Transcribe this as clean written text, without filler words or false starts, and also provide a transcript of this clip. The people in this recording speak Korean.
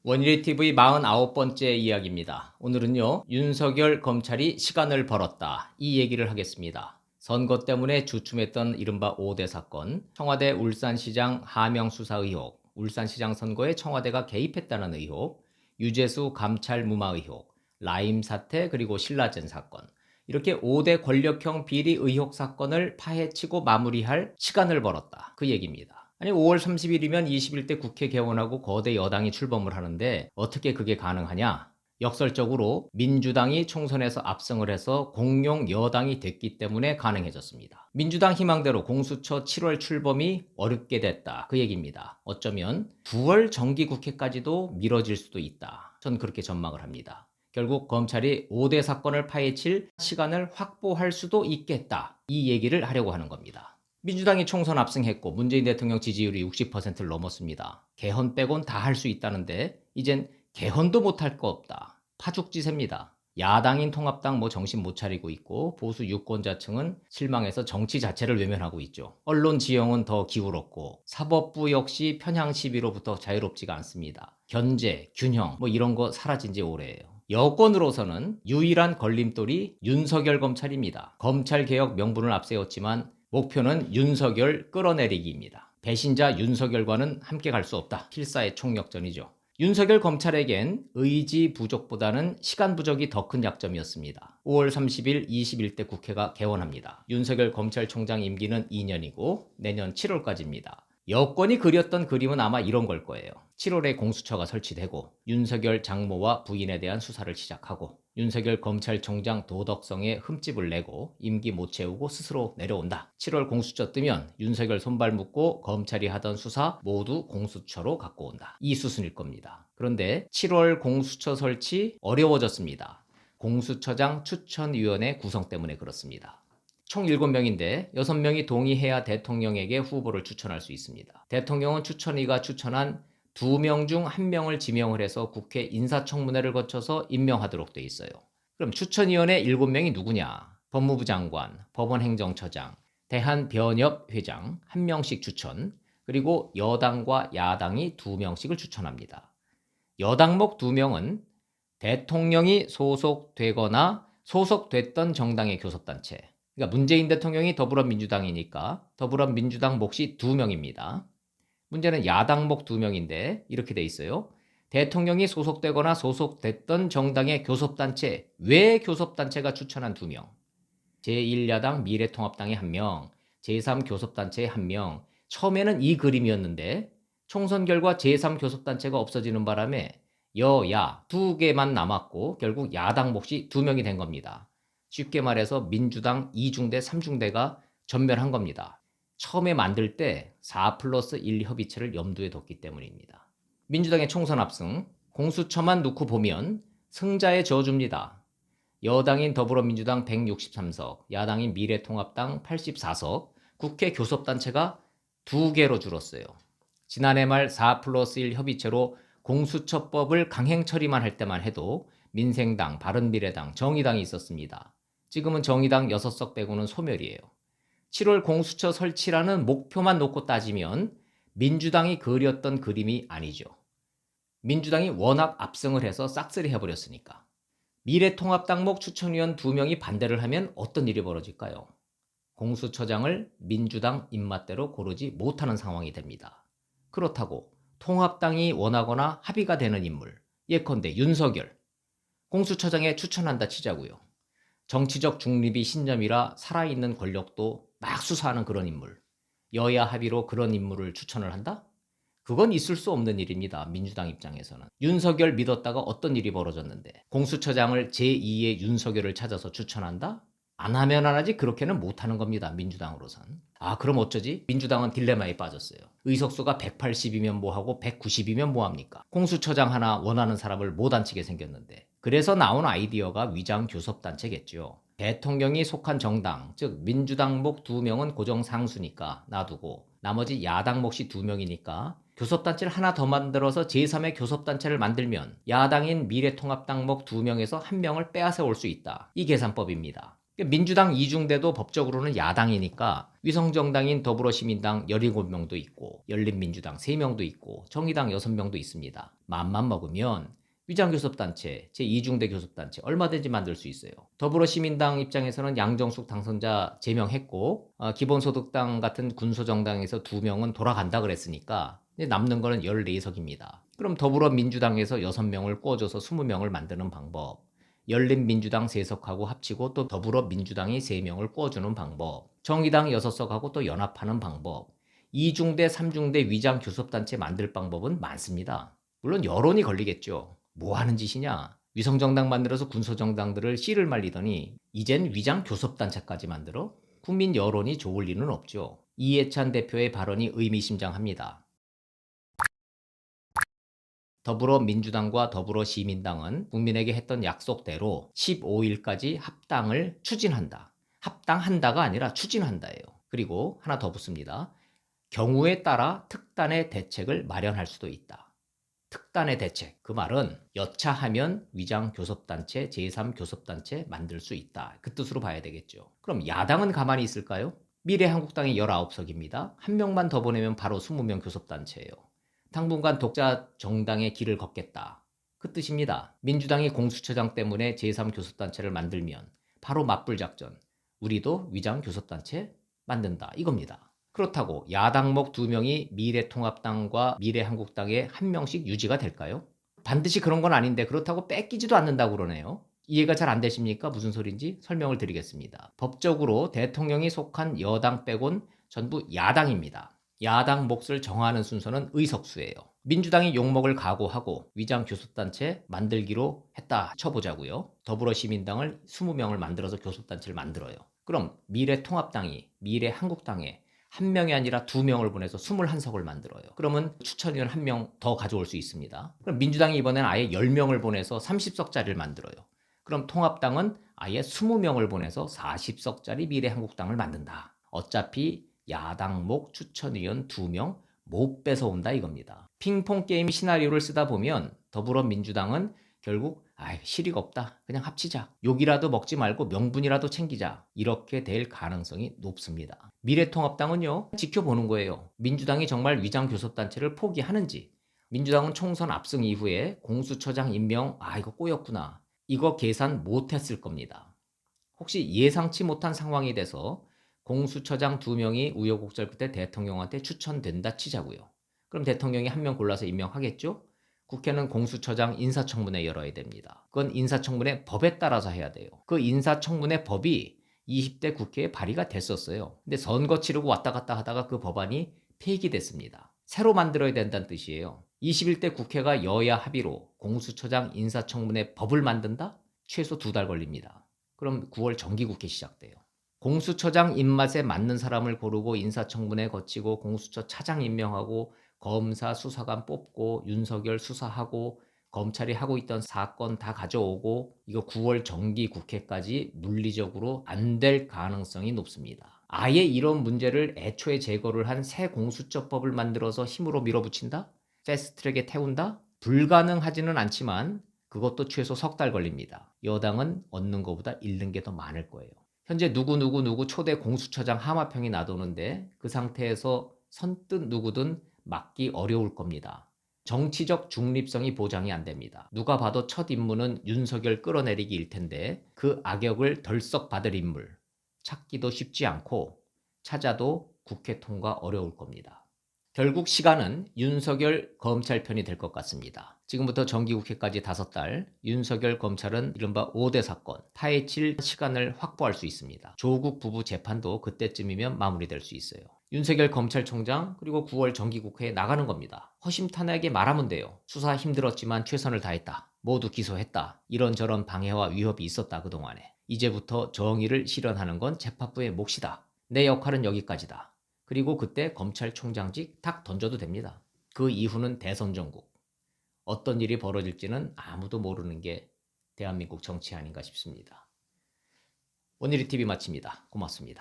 원일이 TV 49번째 이야기입니다. 오늘은요, 윤석열 검찰이 시간을 벌었다. 이 얘기를 하겠습니다. 선거 때문에 주춤했던 이른바 5대 사건, 청와대 울산시장 하명 수사 의혹, 울산시장 선거에 청와대가 개입했다는 의혹, 유재수 감찰 무마 의혹, 라임 사태 그리고 신라젠 사건, 이렇게 5대 권력형 비리 의혹 사건을 파헤치고 마무리할 시간을 벌었다. 그 얘기입니다. 아니 5월 30일이면 21대 국회 개원하고 거대 여당이 출범을 하는데 어떻게 그게 가능하냐? 역설적으로 민주당이 총선에서 압승을 해서 공룡 여당이 됐기 때문에 가능해졌습니다. 민주당 희망대로 공수처 7월 출범이 어렵게 됐다. 그 얘기입니다. 어쩌면 9월 정기국회까지도 미뤄질 수도 있다. 전 그렇게 전망을 합니다. 결국 검찰이 5대 사건을 파헤칠 시간을 확보할 수도 있겠다. 이 얘기를 하려고 하는 겁니다. 민주당이 총선 압승했고 문재인 대통령 지지율이 60%를 넘었습니다. 개헌 빼곤 다 할 수 있다는데 이젠 개헌도 못할 거 없다. 파죽지세입니다. 야당인 통합당 정신 못 차리고 있고 보수 유권자층은 실망해서 정치 자체를 외면하고 있죠. 언론 지형은 더 기울었고 사법부 역시 편향 시비로부터 자유롭지가 않습니다. 견제, 균형 이런 거 사라진 지 오래예요. 여권으로서는 유일한 걸림돌이 윤석열 검찰입니다. 검찰개혁 명분을 앞세웠지만 목표는 윤석열 끌어내리기입니다. 배신자 윤석열과는 함께 갈 수 없다. 필사의 총력전이죠. 윤석열 검찰에겐 의지 부족보다는 시간 부족이 더 큰 약점이었습니다. 5월 30일 21대 국회가 개원합니다. 윤석열 검찰총장 임기는 2년이고 내년 7월까지입니다. 여권이 그렸던 그림은 아마 이런 걸 거예요. 7월에 공수처가 설치되고 윤석열 장모와 부인에 대한 수사를 시작하고 윤석열 검찰총장 도덕성에 흠집을 내고 임기 못 채우고 스스로 내려온다. 7월 공수처 뜨면 윤석열 손발 묶고 검찰이 하던 수사 모두 공수처로 갖고 온다. 이 수순일 겁니다. 그런데 7월 공수처 설치 어려워졌습니다. 공수처장 추천위원회 구성 때문에 그렇습니다. 총 7명인데 6명이 동의해야 대통령에게 후보를 추천할 수 있습니다. 대통령은 추천위가 추천한 2명 중 1명을 지명을 해서 국회 인사청문회를 거쳐서 임명하도록 돼 있어요. 그럼 추천위원회 7명이 누구냐? 법무부 장관, 법원행정처장, 대한변협회장 1명씩 추천, 그리고 여당과 야당이 2명씩을 추천합니다. 여당목 2명은 대통령이 소속되거나 소속됐던 정당의 교섭단체, 그러니까 문재인 대통령이 더불어민주당이니까 더불어민주당 몫이 2명입니다. 문제는 야당목 2명인데 이렇게 돼 있어요. 대통령이 소속되거나 소속됐던 정당의 교섭단체, 외 교섭단체가 추천한 2명. 제1야당 미래통합당의 1명, 제3교섭단체의 1명. 처음에는 이 그림이었는데 총선 결과 제3교섭단체가 없어지는 바람에 여야 2개만 남았고 결국 야당 몫이 2명이 된 겁니다. 쉽게 말해서 민주당 2중대, 3중대가 전멸한 겁니다. 처음에 만들 때 4+1 협의체를 염두에 뒀기 때문입니다. 민주당의 총선 압승, 공수처만 놓고 보면 승자의 저주입니다. 여당인 더불어민주당 163석, 야당인 미래통합당 84석, 국회 교섭단체가 2개로 줄었어요. 지난해 말 4+1 협의체로 공수처법을 강행 처리만 할 때만 해도 민생당, 바른미래당, 정의당이 있었습니다. 지금은 정의당 6석 빼고는 소멸이에요. 7월 공수처 설치라는 목표만 놓고 따지면 민주당이 그렸던 그림이 아니죠. 민주당이 워낙 압승을 해서 싹쓸이 해버렸으니까. 미래통합당목 추천위원 2명이 반대를 하면 어떤 일이 벌어질까요? 공수처장을 민주당 입맛대로 고르지 못하는 상황이 됩니다. 그렇다고 통합당이 원하거나 합의가 되는 인물, 예컨대 윤석열, 공수처장에 추천한다 치자고요. 정치적 중립이 신념이라 살아있는 권력도 막 수사하는 그런 인물, 여야 합의로 그런 인물을 추천을 한다? 그건 있을 수 없는 일입니다. 민주당 입장에서는. 윤석열 믿었다가 어떤 일이 벌어졌는데 공수처장을 제2의 윤석열을 찾아서 추천한다? 안 하면 안 하지 그렇게는 못하는 겁니다. 민주당으로선. 그럼 어쩌지? 민주당은 딜레마에 빠졌어요. 의석수가 180이면 뭐하고 190이면 뭐합니까? 공수처장 하나 원하는 사람을 못 앉히게 생겼는데 그래서 나온 아이디어가 위장교섭단체겠죠. 대통령이 속한 정당, 즉 민주당 목 2명은 고정 상수니까 놔두고 나머지 야당 몫이 2명이니까 교섭단체를 하나 더 만들어서 제3의 교섭단체를 만들면 야당인 미래통합당 목 2명에서 1명을 빼앗아 올 수 있다. 이 계산법입니다. 민주당 이중대도 법적으로는 야당이니까 위성정당인 더불어시민당 17명도 있고 열린민주당 3명도 있고 정의당 6명도 있습니다. 맘만 먹으면 위장교섭단체, 제2중대 교섭단체 얼마든지 만들 수 있어요. 더불어시민당 입장에서는 양정숙 당선자 제명했고 기본소득당 같은 군소정당에서 2명은 돌아간다 그랬으니까 남는 거는 14석입니다. 그럼 더불어민주당에서 6명을 꿔줘서 20명을 만드는 방법, 열린민주당 3석하고 합치고 또 더불어민주당이 3명을 꿔주는 방법, 정의당 6석하고 또 연합하는 방법, 2중대, 3중대 위장교섭단체 만들 방법은 많습니다. 물론 여론이 걸리겠죠. 뭐 하는 짓이냐? 위성정당 만들어서 군소정당들을 씨를 말리더니 이젠 위장교섭단체까지 만들어? 국민 여론이 좋을 리는 없죠. 이해찬 대표의 발언이 의미심장합니다. 더불어민주당과 더불어시민당은 국민에게 했던 약속대로 15일까지 합당을 추진한다. 합당한다가 아니라 추진한다예요. 그리고 하나 더 붙습니다. 경우에 따라 특단의 대책을 마련할 수도 있다. 특단의 대책. 그 말은 여차하면 위장교섭단체, 제3교섭단체 만들 수 있다. 그 뜻으로 봐야 되겠죠. 그럼 야당은 가만히 있을까요? 미래한국당이 19석입니다. 한 명만 더 보내면 바로 20명 교섭단체예요. 당분간 독자 정당의 길을 걷겠다. 그 뜻입니다. 민주당이 공수처장 때문에 제3교섭단체를 만들면 바로 맞불 작전. 우리도 위장교섭단체 만든다. 이겁니다. 그렇다고 야당목 2명이 미래통합당과 미래한국당에 1명씩 유지가 될까요? 반드시 그런 건 아닌데 그렇다고 뺏기지도 않는다고 그러네요. 이해가 잘 안 되십니까? 무슨 소린지 설명을 드리겠습니다. 법적으로 대통령이 속한 여당 빼곤 전부 야당입니다. 야당 몫을 정하는 순서는 의석수예요. 민주당이 욕먹을 각오하고 위장교섭단체 만들기로 했다 쳐보자고요. 더불어시민당을 20명을 만들어서 교섭단체를 만들어요. 그럼 미래통합당이 미래한국당에 1명이 아니라 2명을 보내서 21석을 만들어요. 그러면 추천위원 1명 더 가져올 수 있습니다. 그럼 민주당이 이번에는 아예 10명을 보내서 30석짜리를 만들어요. 그럼 통합당은 아예 20명을 보내서 40석짜리 미래한국당을 만든다. 어차피 야당목 추천위원 2명 못 뺏어온다 이겁니다. 핑퐁 게임 시나리오를 쓰다 보면 더불어민주당은 결국 실익 없다. 그냥 합치자. 욕이라도 먹지 말고 명분이라도 챙기자. 이렇게 될 가능성이 높습니다. 미래통합당은요. 지켜보는 거예요. 민주당이 정말 위장교섭단체를 포기하는지. 민주당은 총선 압승 이후에 공수처장 임명 이거 꼬였구나. 이거 계산 못했을 겁니다. 혹시 예상치 못한 상황이 돼서 공수처장 2명이 우여곡절 끝에 대통령한테 추천된다 치자고요. 그럼 대통령이 1명 골라서 임명하겠죠? 국회는 공수처장 인사청문회 열어야 됩니다. 그건 인사청문회 법에 따라서 해야 돼요. 그 인사청문회 법이 20대 국회에 발의가 됐었어요. 근데 선거 치르고 왔다 갔다 하다가 그 법안이 폐기됐습니다. 새로 만들어야 된다는 뜻이에요. 21대 국회가 여야 합의로 공수처장 인사청문회 법을 만든다? 최소 2달 걸립니다. 그럼 9월 정기국회 시작돼요. 공수처장 입맛에 맞는 사람을 고르고 인사청문회 거치고 공수처 차장 임명하고 검사 수사관 뽑고 윤석열 수사하고 검찰이 하고 있던 사건 다 가져오고 이거 9월 정기국회까지 물리적으로 안 될 가능성이 높습니다. 아예 이런 문제를 애초에 제거를 한 새 공수처법을 만들어서 힘으로 밀어붙인다? 패스트트랙에 태운다? 불가능하지는 않지만 그것도 최소 3달 걸립니다. 여당은 얻는 것보다 잃는 게 더 많을 거예요. 현재 누구 초대 공수처장 하마평이 나도는데 그 상태에서 선뜻 누구든 막기 어려울 겁니다. 정치적 중립성이 보장이 안 됩니다. 누가 봐도 첫 임무는 윤석열 끌어내리기일 텐데 그 악역을 덜썩 받을 인물 찾기도 쉽지 않고 찾아도 국회 통과 어려울 겁니다. 결국 시간은 윤석열 검찰 편이 될 것 같습니다. 지금부터 정기국회까지 5달, 윤석열 검찰은 이른바 5대 사건, 파헤칠 시간을 확보할 수 있습니다. 조국 부부 재판도 그때쯤이면 마무리될 수 있어요. 윤석열 검찰총장 그리고 9월 정기국회에 나가는 겁니다. 허심탄회하게 말하면 돼요. 수사 힘들었지만 최선을 다했다. 모두 기소했다. 이런저런 방해와 위협이 있었다 그동안에. 이제부터 정의를 실현하는 건 재판부의 몫이다. 내 역할은 여기까지다. 그리고 그때 검찰총장직 탁 던져도 됩니다. 그 이후는 대선 전국. 어떤 일이 벌어질지는 아무도 모르는 게 대한민국 정치 아닌가 싶습니다. 오늘의 TV 마칩니다. 고맙습니다.